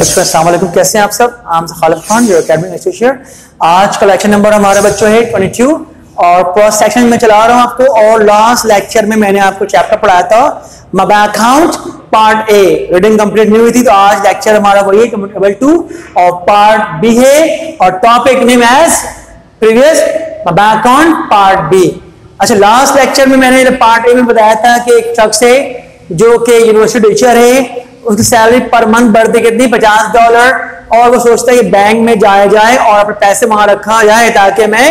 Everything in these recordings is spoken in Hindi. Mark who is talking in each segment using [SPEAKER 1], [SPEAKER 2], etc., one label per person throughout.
[SPEAKER 1] बच्चों अस्सलाम वालेकुम, कैसे हैं आप सब। आम खालिद खान जो एकेडमिक एसोसिएट। आज का लेक्चर नंबर हमारा बच्चों है 22 और फर्स्ट सेक्शन में चला रहा हूं आपको। और लास्ट लेक्चर में मैंने आपको चैप्टर पढ़ाया था मबा account part A, reading complete नहीं हुई थी, तो आज लेक्चर हमारा वही है टेबल 2 और पार्ट बी है और टॉपिक नेम एज प्रीवियस मबा अकाउंट पार्ट बी। अच्छा, लास्ट लेक्चर में मैंने पार्ट ए में बताया था कि एक शख्स है जो कि यूनिवर्सिटी टीचर है, उसकी सैलरी पर मंथ बढ़ती कितनी $50, और वो सोचता है कि बैंक में जाया जाए और अपने पैसे वहां रखा जाए ताकि मैं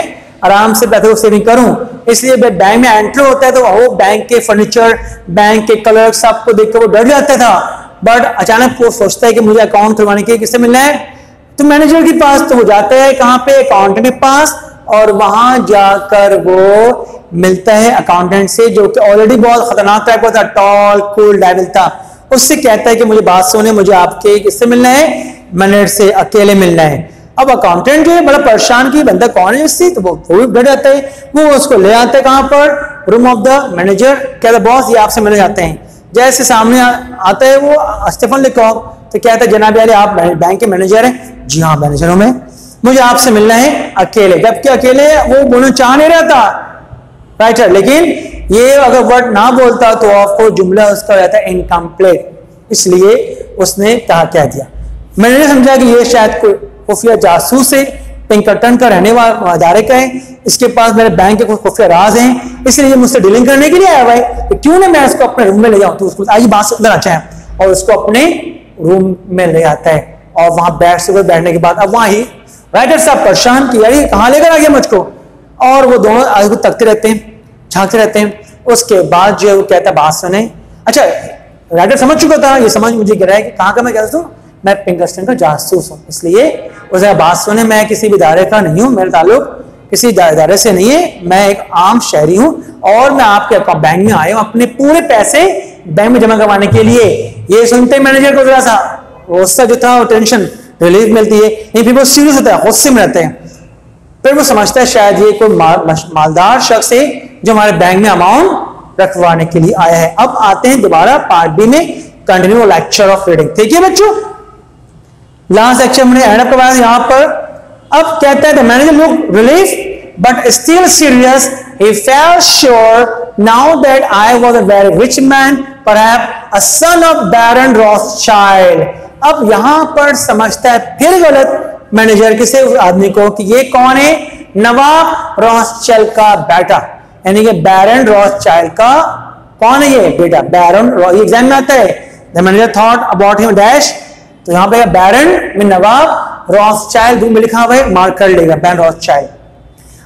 [SPEAKER 1] आराम से पैसे सेविंग करूं। इसलिए बैंक में एंटर होता है तो वो बैंक के फर्नीचर, बैंक के कलर सबको देखकर वो डर जाता था। बट अचानक वो सोचता है कि मुझे अकाउंट खुलवाने के लिए किससे मिलना है, तो मैनेजर के पास। तो वो जाता है कहां पे, अकाउंटेंट के पास, और वहां जाकर वो मिलता है अकाउंटेंट से जो कि ऑलरेडी बहुत खतरनाक टाइप का था, टॉल कूल डेविल था। उससे कहता है कि मुझे बात सुने, मुझे आपके किससे मिलना है, मैनेजर से अकेले मिलना है। अब अकाउंटेंट जो है बड़ा परेशान की बंदा कौन है इससे, तो वो भी डर जाता है। वो उसको ले आता है कहां पर, रूम ऑफ द मैनेजर। कहता बॉस ये आपसे मिलने जाते हैं। जैसे सामने आता है वो स्टीफन लेकॉक, तो कहता है जनाब यार आप बैंक के मैनेजर हैं। जी हाँ मैनेजर हूं मैं, मुझे आपसे मिलना है अकेले। जबकि अकेले वो बोलना चाह नहीं रहा था राइटर, लेकिन ये अगर वर्ड ना बोलता तो आपको जुमला उसका रहता है इनकम्प्लीट, इसलिए उसने कहा क्या दिया। मैंने समझा कि ये शायद कोई खुफिया जासूस है, पिंकरटन का रहने वाला अदारे का है, इसके पास मेरे बैंक के कुछ खुफिया राज हैं, इसलिए मुझसे डीलिंग करने के लिए आया हुआ है। तो क्यों ना मैं उसको अपने रूम में ले जाऊं। तो उसको आइए बात सुनना अच्छा है, और उसको अपने रूम में ले आता है और वहां बैठने के बाद अब वहां ही राइटर साहब परेशान कि यार ये कहां लेकर आ गया मुझको, और वो दोनों आगे तकते रहते हैं, झांकते रहते हैं। उसके बाद जो वो कहता बात सुने। अच्छा, राइटर समझ चुका था, ये समझ मुझे गिरा है कि कहां का मैं जासूस हूं, मैं पिंकरटन का जासूस हूं। इसलिए उसे बात सुने, मैं किसी भी इदारे का नहीं हूं, मेरा ताल्लुक किसी इदारे से नहीं है, मैं एक आम शहरी हूं और मैं आपके बैंक में आया हूं अपने पूरे पैसे बैंक में जमा करवाने के लिए। ये सुनते मैनेजर को जरा सा गुस्सा जो था, टेंशन रिलीफ मिलती है, नहीं फिर वो सीरियस होता है, गुस्से में रहते हैं। फिर वो समझता है शायद ये कोई मालदार शख्स है जो हमारे बैंक में अमाउंट रखवाने के लिए आया है। अब आते हैं दोबारा पार्ट बी में, कंटिन्यू लेक्चर ऑफ रीडिंग। ठीक है बच्चों, लास्ट लेक्चर मैंने एंड अप करवाया यहां पर। अब कहता है the manager look relief but still serious, he felt sure now that I was a very rich man, perhaps a son of Baron Rothschild. अब यहां पर समझता है फिर गलत मैनेजर किसे, उस आदमी को, कि ये कौन है, नवाब रॉथस्चाइल्ड का बेटा, यानी कि बैरन रॉथस्चाइल्ड का कौन है ये बेटा, बैरन। ये एग्जाम में आता है, the manager thought about him dash, तो यहां पे बैरन में नवाब रॉथस्चाइल्ड में लिखा हुआ है, मार्क कर लेगा Baron Rothschild.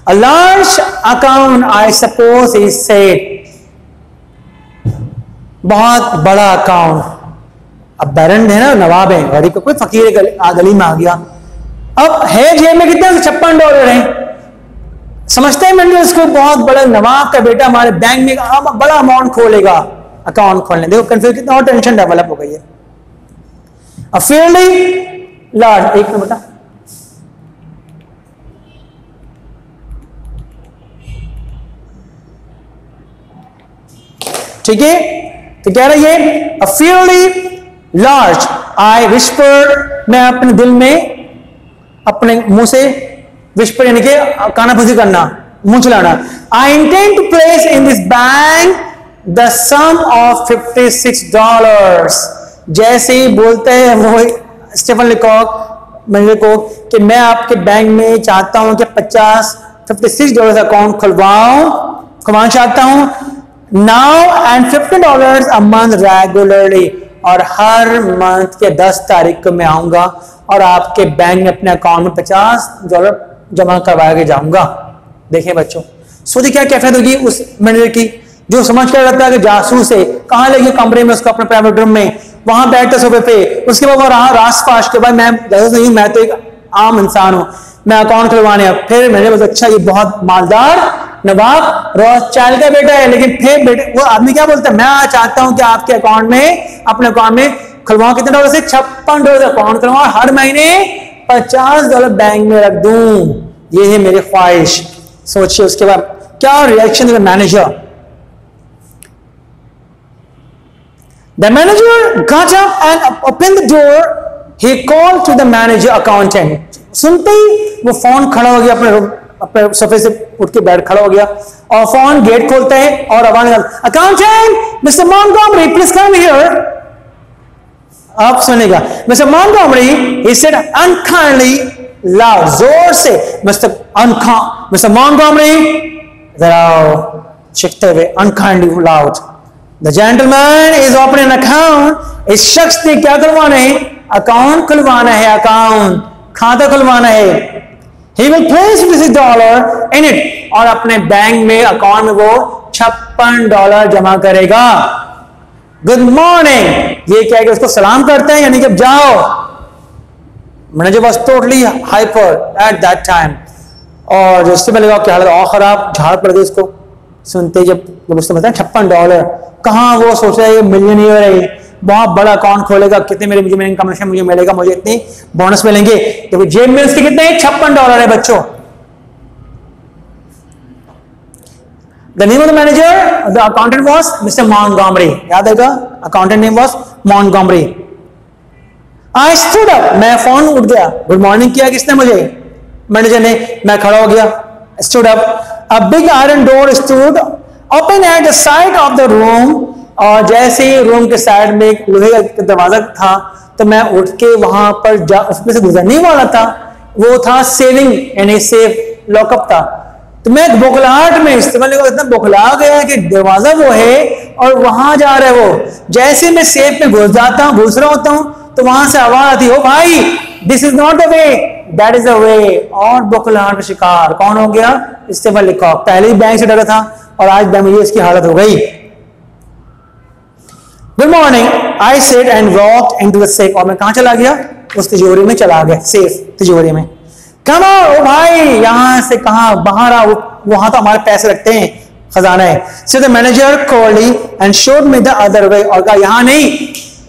[SPEAKER 1] A large account I suppose he said, बहुत बड़ा अकाउंट। अब बैरन है ना, नवाब है, गरीब कोई फकीर गली में आ गया। अब है जेब में कितने, $56 है। समझते हैं मैंने इसको बहुत बड़ा नवाब का बेटा हमारे बैंक में बड़ा अमाउंट खोलेगा, अकाउंट खोलने। देखो कंफ्यूज कितना और टेंशन डेवलप हो गई है। A fairly large, एक मिनट बेटा, ठीक है, तो कह रहा है a fairly large, I whispered, मैं अपने दिल में अपने मुंह से विस्पर यानी कि कानाफूसी करना, मुंह चलाना। I intend to place in this bank the sum of $56। जैसे ही बोलते हैं वो स्टीफन लेकॉक मैनेजर को कि मैं आपके बैंक में चाहता हूं कि $56 अकाउंट खुलवाना चाहता हूं now and $50 a month regularly, और हर मंथ के 10 तारीख को मैं आऊंगा और आपके बैंक में अपने अकाउंट में $50 जमा करवा के जाऊंगा। देखिए बच्चों, सोचिए क्या कैफियत होगी उस मैनेजर की जो समझ कर रखता है कि जासूस है। कहां लगे, कमरे में, उसको अपने प्राइवेट रूम में, वहां बैठते सोफे पे। उसके बाद वो रहा रास फाश के बाद मैं जासूस नहीं हूं, मैं तो एक आम इंसान हूं, मैं अकाउंट खुलवाने। फिर मैंने बोला अच्छा ये बहुत मालदार नवाब रॉथस्चाइल्ड का बेटा है, लेकिन फिर बेटे वो आदमी क्या बोलता है, मैं चाहता हूं कि आपके अकाउंट में, अपने अकाउंट में खुलवाओ कितने डॉलर से, $56 अकाउंट खुलवाओ, हर महीने $50 बैंक में रख दूं, ये है मेरी ख्वाहिश। सोचिए उसके बाद क्या रिएक्शन देगा manager. The manager got up and opened the door He called to the manager accountant. सुनते ही वो फोन खड़ा हो गया, अपने सोफे से उठ के बैठ खड़ा हो गया और फोन गेट खोलता है और आवाज निकालता, accountant mister Montgomery please come here. आप सुनेगा, mister Montgomery he said unkindly loud, जोर से मिस्टर मॉन्टगोमरी जरा चीखते हुए unkindly loud, the gentleman is opening an account। इस शख्स ने क्या खुलवाना है? अकाउंट खुलवाना है, अकाउंट खाता खुलवाना है। He will place $50 in it, और अपने बैंक में अकाउंट में वो $56 जमा करेगा। गुड मॉर्निंग ये क्या है कि उसको सलाम करते हैं, यानी कि जाओ। Manager was totally hyper at that time, और जो उससे पहले क्या हालत और खराब, झाड़ पड़ गई इसको सुनते। जब उससे बताया $56, कहाँ वो सोच रहा है ये मिलियनियर है, बहुत बड़ा अकाउंट खोलेगा, कितने मेरे कमीशन मुझे मिलेगा, मुझे इतने बोनस मिलेंगे। तो जेब में उसके कितने $56 है बच्चों। The name of the manager, the accountant was Mr. Montgomery। याद आएगा, accountant name was Montgomery। I stood up, मैं फोन उठ गया। गुड मॉर्निंग किया किसने? मुझे, मैनेजर ने। मैं खड़ा हो गया, stood up। A big iron door stood open at the side of the room, और जैसे ही रूम के साइड में एक लोहे का दरवाजा था, तो मैं उठ के वहां पर उसमें से गुजरने वाला था। वो था सेविंग यानी सेफ लॉकअप था। तो मैं बौखलाहट में इस्तेमाल इतना बौखला गया कि दरवाजा वो है और वहां जा रहा है वो। जैसे मैं सेफ में घुस जाता हूँ, घुस रहा होता हूँ, तो वहां से आवाज आती, ओ भाई this is not the way, that is the way. और बौखलाहट का शिकार कौन हो गया? इस्तेमाल लिखा। पहले ही बैंक से डरा था और आज बैंक में इसकी हालत हो गई। Good morning I said and walked into the safe, और मैं कहां चला गया? उस तिजोरी में चला गया, सेफ तिजोरी में। कम ऑन, ओ भाई यहां से कहां बाहर आ, वहां तो हमारे पैसे रखते हैं, खजाना है। So the manager called and showed me the other way, और कहा यहां नहीं,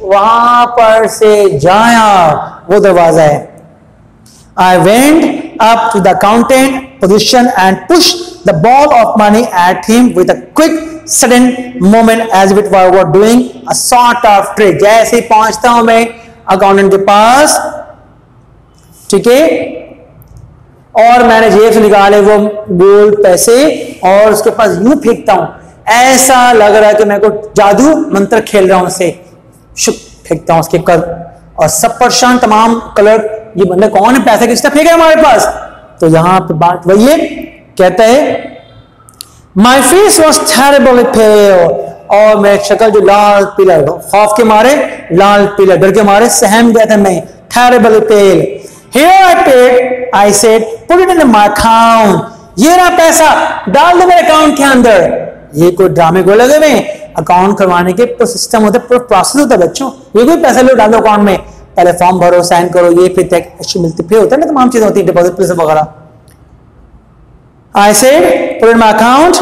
[SPEAKER 1] वहां पर से जाया, वो दरवाजा है। I went up to the accountant position and push the ball of money at him with a quick sudden moment as if it were doing a sort of trick। जैसे ही पहुंचता हूं मैं अकाउंटेंट के पास, ठीक है, और मैंने जेब से निकाले वो गोल्ड पैसे और उसके पास यूं फेंकता हूं, ऐसा लग रहा है कि मैं को जादू मंत्र खेल रहा हूं, उससे शुक फेंकता हूं उसके कर, और सब परेशान तमाम कलर, ये बंदा कौन है, पैसे किसने फेंके हमारे पास? तो यहां पे बात वही है, कहता है My face was terribly pale, और मेरी शक्ल जो लाल पीला, खौफ के मारे लाल पीला, डर के मारे सहम गया था मैं। Terribly pale। Here I paid, I said, put it in my account। ये रहा पैसा, डाल दो मेरे अकाउंट के अंदर। ये कोई ड्रामे को लगे में अकाउंट करवाने के सिस्टम होता है, पूरा प्रोसेस होता है बच्चों। ये कोई पैसा लो डाल दो अकाउंट में, पहले फॉर्म भरो, साइन करो, ये फिर टैक्स मिलती, फिर होता है ना तमाम चीजें होती है, डिपॉजिट प्लेस वगैरह। I said, put in my account।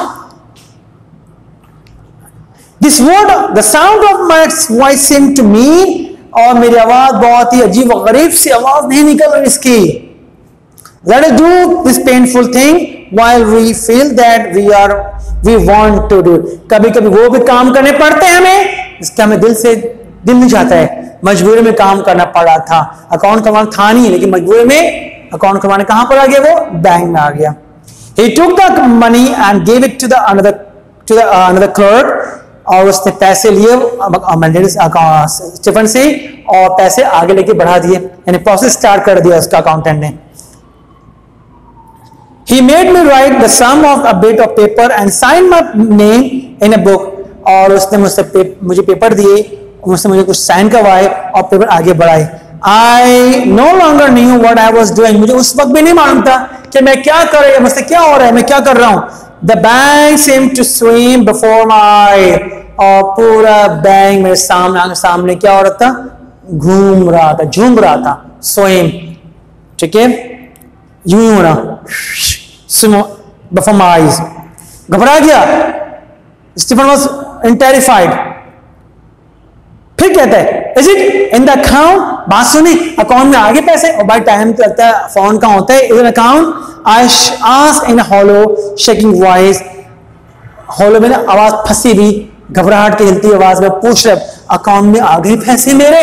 [SPEAKER 1] This word, the sound of my voice seemed to me, और मेरी आवाज बहुत ही अजीब और गरीब सी आवाज नहीं निकल रही इसकी। Let us do this painful thing while we feel that we want to do। कभी कभी वो भी काम करने पड़ते हैं हमें, इसका हमें दिल नहीं चाहता है, मजबूरी में काम करना पड़ा था। अकाउंट करवाना था नहीं, लेकिन मजबूरी में अकाउंट करवाने कहां पर आ गया? वो बैंक में आ गया। He took the money and gave it to the another clerk, और उसने पैसे लिए स्टीफन से और पैसे आगे लेके बढ़ा दिए, यानी प्रोसेस स्टार्ट कर दिया उसका अकाउंटेंट ने। He made me write the sum of a bit of paper and sign my name in a book, और उसने मुझे पेपर दिए, उसने मुझे कुछ साइन करवाए और पेपर आगे बढ़ाए। I no longer knew what I was doing। मुझे उस वक्त भी नहीं मालूम था कि मैं क्या कर रहा हूं, मुझसे क्या हो रहा है, मैं क्या कर रहा हूं। The bank seemed to swim before my eye, और पूरा बैंक मेरे सामने क्या हो रहा था? घूम रहा था, झूम रहा था, swim, ठीक है, यूं होना, swim before my eyes। घबरा गया, स्टीफन was terrified। फिर कहता है is it in the account, बात सुनी, अकाउंट में आगे पैसे, और भाई टाइम तो लगता है, फोन का होता है, is an account. I asked in hollow shaking voice, hollow में ना आवाज फंसी हुई, घबराहट की हिलती आवाज में पूछ रहे, अकाउंट में आ गए पैसे मेरे?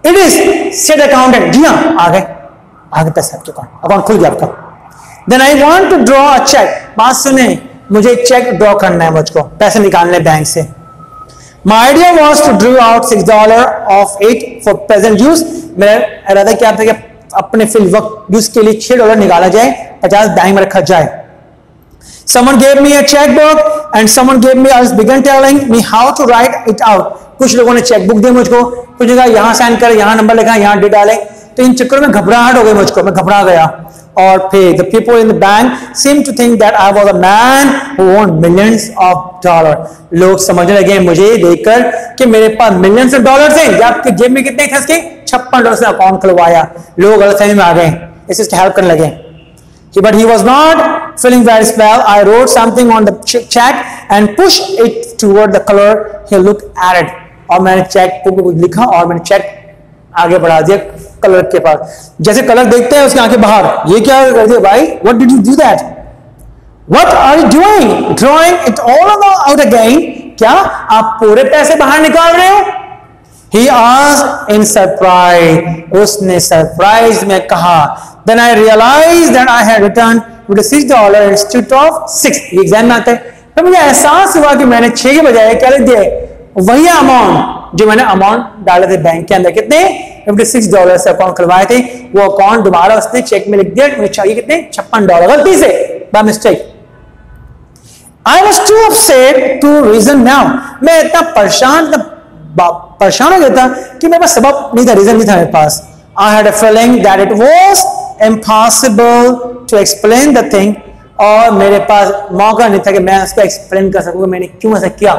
[SPEAKER 1] इट इज सेड अकाउंटेंट, जी हाँ आ गए पैसे आपके अकाउंट खुल गया आपका। Then I want to draw a cheque, बात सुने, मुझे चेक ड्रॉ करना है, मुझको पैसे निकालने बैंक से। My idea was to draw out $6 of it for present use, मेरा इरादा क्या था कि अपने फिल वक्त यूज के लिए $6 निकाला जाए, 50 बैंक में रखा जाए। Someone gave me a checkbook and someone gave me, I was began telling me how to write it out. कुछ लोगों ने चेकबुक दी मुझको, कुछ ने कहा यहाँ साइन कर, यहाँ नंबर लिखा, यहाँ डेट डालें, तो इन चक्करों में घबराहट हो गई मुझको, मैं घबरा गया। और फिर the people in the bank seemed to think that I was a man who owned millions of dollars. लोग समझने लगे मुझे देखकर कि मेरे पास millions of dollars हैं, या आपके जेब में कितने थे इसके $56 से अकाउंट खुलवाया। लोग गलतफहमी में आ गए, इससे हेल्प करने लगे। But he was not feeling very well. I wrote something on the check and pushed it toward the color. He looked at it. और मैंने चेक को कुछ लिखा और मैंने चेक आगे बढ़ा दिया कलर के पास। जैसे कलर देखते हैं उसकी आंखें बाहर, ये क्या कर दिया भाई? What did you do that? What are you doing? Drawing it all out again? क्या आप पूरे पैसे बाहर निकाल रहे हो? He asked in surprise. उसने सरप्राइज में कहा। Then I realized that I had returned with $6 instead of 6. ये एग्जाम में आता है। तो मुझे एहसास हुआ कि मैंने 6 के बजाय क्या लिख दिया, वही अमाउंट जो मैंने अमाउंट डाले थे बैंक के अंदर, कितने $56 से अकाउंट खुलवाए थे, वो अकाउंट दोबारा उसने चेक में लिख दिया। मुझे चाहिए कितने? $56, गलती से, by mistake. I was too upset to reason now. मैं इतना परेशान हो गया था कि मेरे पास सबब नहीं था, रीजन नहीं था मेरे पास। I had a feeling that it was impossible to explain the thing, और मेरे पास मौका नहीं था कि मैं उसको एक्सप्लेन कर सकूं मैंने क्यों ऐसा किया।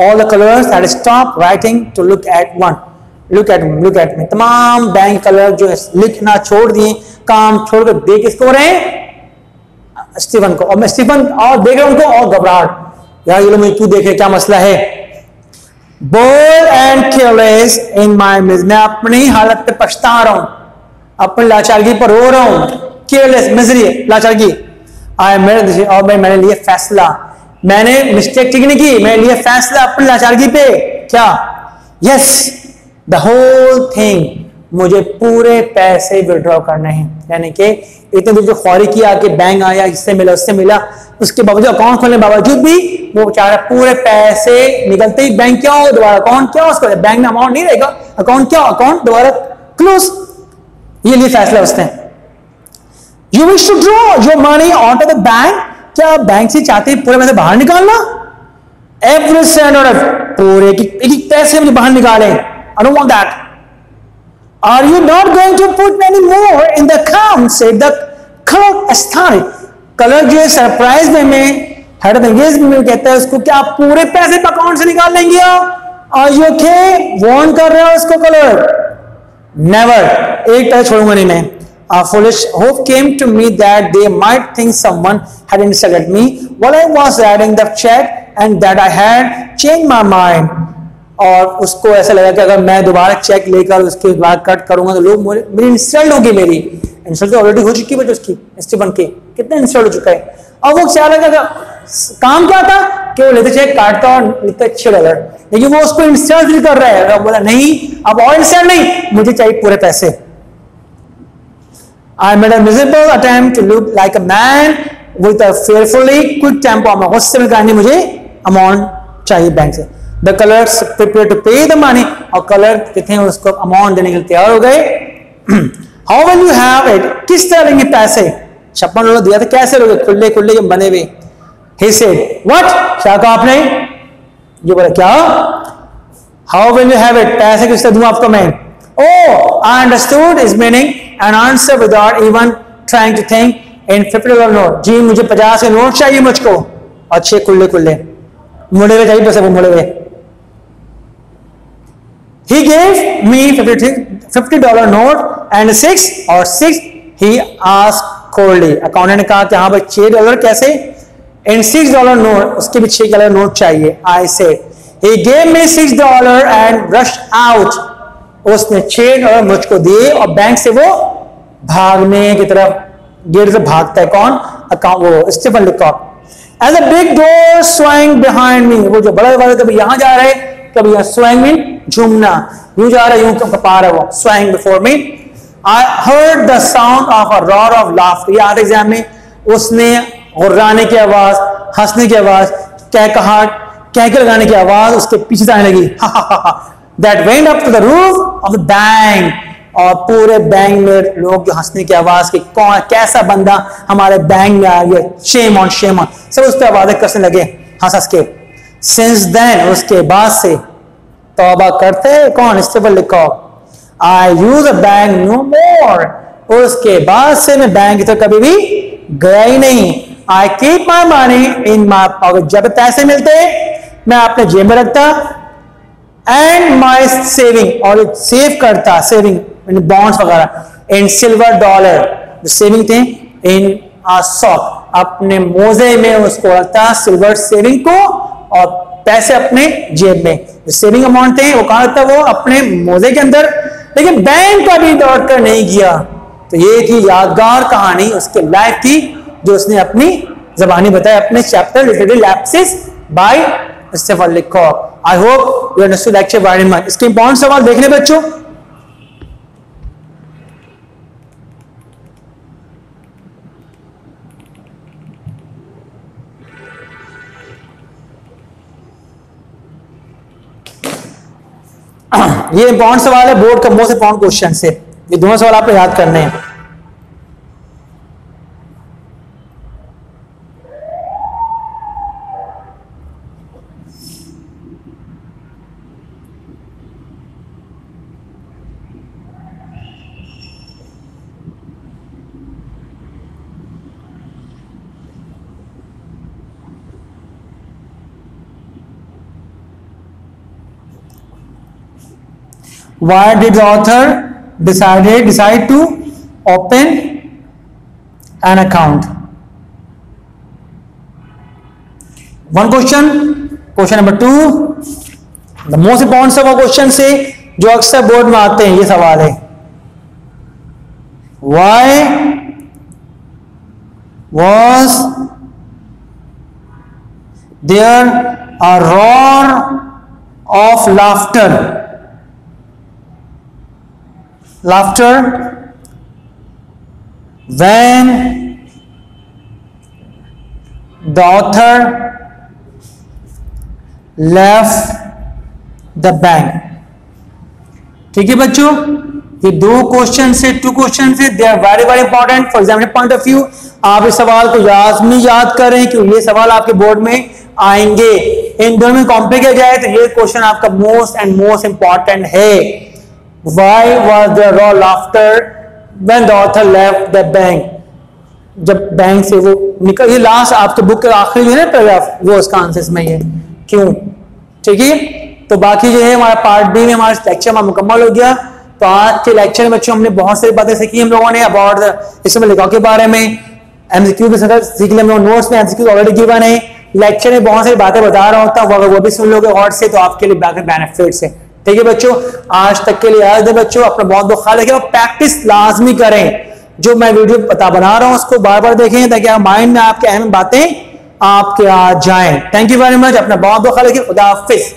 [SPEAKER 1] All the colors had stopped writing to look at one. Look at me. तमाम बैंक कलर जो लिखना छोड़ दिए, काम छोड़कर देख किसको रहे हैं? स्टीफन को। और मैं स्टीफन और देख रहा हूं उनको, और घबराहट, यार ये लोग मुझे क्यों देख रहे, क्या मसला है? Bold and careless in my misery. मैं अपनी हालत पे पछता रहा हूं, अपनी लाचारगी पर रो रहा हूं। केयरलेस, मिजरी, लाचारगी। और मैंने लिए फैसला, मैंने मिस्टेक ठीक नहीं की, मैंने लिए फैसला अपनी लाचारगी पे। क्या? यस, द होल थिंग, मुझे पूरे पैसे विड्रॉ करने हैं। यानी कि इतने दूर जो ख्वारी किया कि बैंक आया, इससे मिला उससे मिला, उसके बावजूद अकाउंट खोलने के बावजूद भी वो बेचारा पूरे पैसे निकलते ही बैंक क्या हो, दोबारा अकाउंट क्या हो, उसको बैंक में अमाउंट नहीं रहेगा, अकाउंट क्या, अकाउंट दोबारा क्लोज। ये लिए फैसला उसने। You wish to draw your money out of the bank, क्या बैंक से चाहते हैं पूरे पैसे बाहर निकालना? एवरी सेंट ऑफ पूरे एक पैसे मुझे बाहर निकालें। I don't want that. Are you not going to put any more in the account? Said the clerk astonished. Colour जो है सरप्राइज में हेड ऑफ एंगेजमेंट में कहता है उसको, क्या आप पूरे पैसे अकाउंट से निकाल लेंगे? Are you okay? वार्न कर रहा है उसको कलर। Never, एक पैसे छोड़ूंगा नहीं मैं। A foolish hope came to me that they might think someone had insulted me while I was writing the check and that I had changed my mind. और उसको ऐसा लगा कि अगर मैं दोबारा चेक लेकर उसके बाद कट करूंगा तो लोग मेरी इंसल्ट होगी। मेरी इंसल्ट तो ऑलरेडी हो चुकी है उसकी, स्टीफन की कितने इंसल्ट हो चुका है। और वो चाह रहा था, काम क्या था कि वो लेते चेक काटता और लिखता $6, लेकिन वो उसको इंसल्ट भी कर रहा है। बोला नहीं, अब और इंसल्ट नहीं, मुझे चाहिए पूरे पैसे। I made a miserable attempt to look like a man with a fearfully quick temper. मैं गुस्से में कहनी मुझे अमाउंट चाहिए बैंक से। The colors prepared to pay the money, और कलर कितने उसको अमाउंट देने के लिए तैयार हो गए। How will you have it? किस तरह लेंगे पैसे? $56 दिया था, कैसे लोगे? खुले खुले के बने हुए। He said, what? क्या कहा आपने? ये बोला क्या? How will you have it? पैसे किस तरह दूं आपको मैं? Oh, I understood his meaning and answered without even trying to think. In $50 note. जी मुझे 50 के नोट चाहिए मुझको, अच्छे खुले खुले मुड़े हुए चाहिए, पैसे मुड़े हुए। He gave me $50 note and 6 he asked coldly. Accountant ने कहा कि हाँ भाई $6 कैसे? And $6 note, उसके भी $6 नोट चाहिए। I said, he gave me $6 and rushed out. उसने $6 मुझको दिए और बैंक से वो भागने की तरफ, गेट से भागता है कौन? अकाउंट, वो Stephen Leacock. As a big door swung behind me, वो जो बड़ा दरवाजा था यहां जा रहे, कभी स्वैंग मीन झूमना, यूं जा रहा है, यूं पा रहा है वो, swing before me. I heard the sound of a roar of laughter, ये आते एग्जाम में, उसने गुर्राने की आवाज, हंसने की आवाज, कहकहाट, कहके लगाने की आवाज उसके पीछे से आने लगी, that went up to the roof of the bank, और पूरे बैंक में लोग जो हंसने की आवाज की, कौन कैसा बंदा हमारे बैंक में आ गया, शेम ऑन, सब उस पर आवाजें कसने लगे हंस हंस के। सिंस देन, उसके बाद से तौबा करते कौन, इससे पर लिखो आई यूज अ बैंक नो मोर, उसके बाद से मैं बैंक तो कभी भी गया ही नहीं। I keep my money in my pocket, जब पैसे मिलते मैं अपने जेब में रखता, एंड माई सेविंग, और सेव करता, सेविंग बॉन्ड्स वगैरह, इन सिल्वर डॉलर, जो सेविंग थे इन सॉक, अपने मोजे में उसको रखता सिल्वर सेविंग को, और पैसे अपने जेब में, जो सेविंग अमाउंट थे वो कहां रखता, वो अपने मोजे के अंदर, लेकिन बैंक का भी दौड़ कर नहीं किया। तो ये थी यादगार कहानी उसके लाइफ की, जो उसने अपनी जबानी बताया अपने chapter literary lapses by Stephen Leacock. I hope you understood lecture very much. इसके इंपॉर्टेंट सवाल देख लें बच्चों। ये इंपॉर्टेंट सवाल है, बोर्ड का मोस्ट इंपॉर्टेंट क्वेश्चन से, ये दोनों सवाल आपको याद करने हैं। Why did the author decide to open an account? One question. Question number 2, the most important सब क्वेश्चन से जो अक्सर बोर्ड में आते हैं, ये सवाल है, Why was there a roar of laughter when the author left the bank? ठीक है बच्चों, ये दो क्वेश्चन से, 2 क्वेश्चन से, they are very very important for examination point of view. आप इस सवाल को लाजमी याद करें क्योंकि ये सवाल आपके बोर्ड में आएंगे। इन दोनों में कंपेयर किया जाए तो ये क्वेश्चन आपका मोस्ट इंपॉर्टेंट है। Why was there raw laughter when the author left the bank? जब बैंक से वो निकल, ये लास्ट आपके बुक के आखिरी जो है ना पैराग्राफ, वो उसका आंसर इसमें है क्यों। ठीक है, तो बाकी जो है हमारा पार्ट बी में हमारा लेक्चर में मुकम्मल हो गया। तो आज के लेक्चर में बच्चों हमने बहुत सारी बातें सीखी हम लोगों ने अबाउट इसमें लेखक के बारे में, एमसीक्यू के साथ सीख लिया हम लोग, नोट्स में एमसीक्यू ऑलरेडी गिवन है, लेक्चर में बहुत सारी बातें बता रहा होता हूँ, अगर वो भी सुन लोगे गौर से तो आपके लिए बाकी बेनिफिट्स है। ठीक है बच्चों, आज तक के लिए याद है बच्चों, अपना बहुत ख्याल रखें और प्रैक्टिस लाजमी करें। जो मैं वीडियो बना रहा हूं उसको बार बार देखें ताकि माइंड में आपके अहम बातें आपके आ जाएं। थैंक यू वेरी मच, अपना बहुत ख्याल रखें। खुदा हाफिज।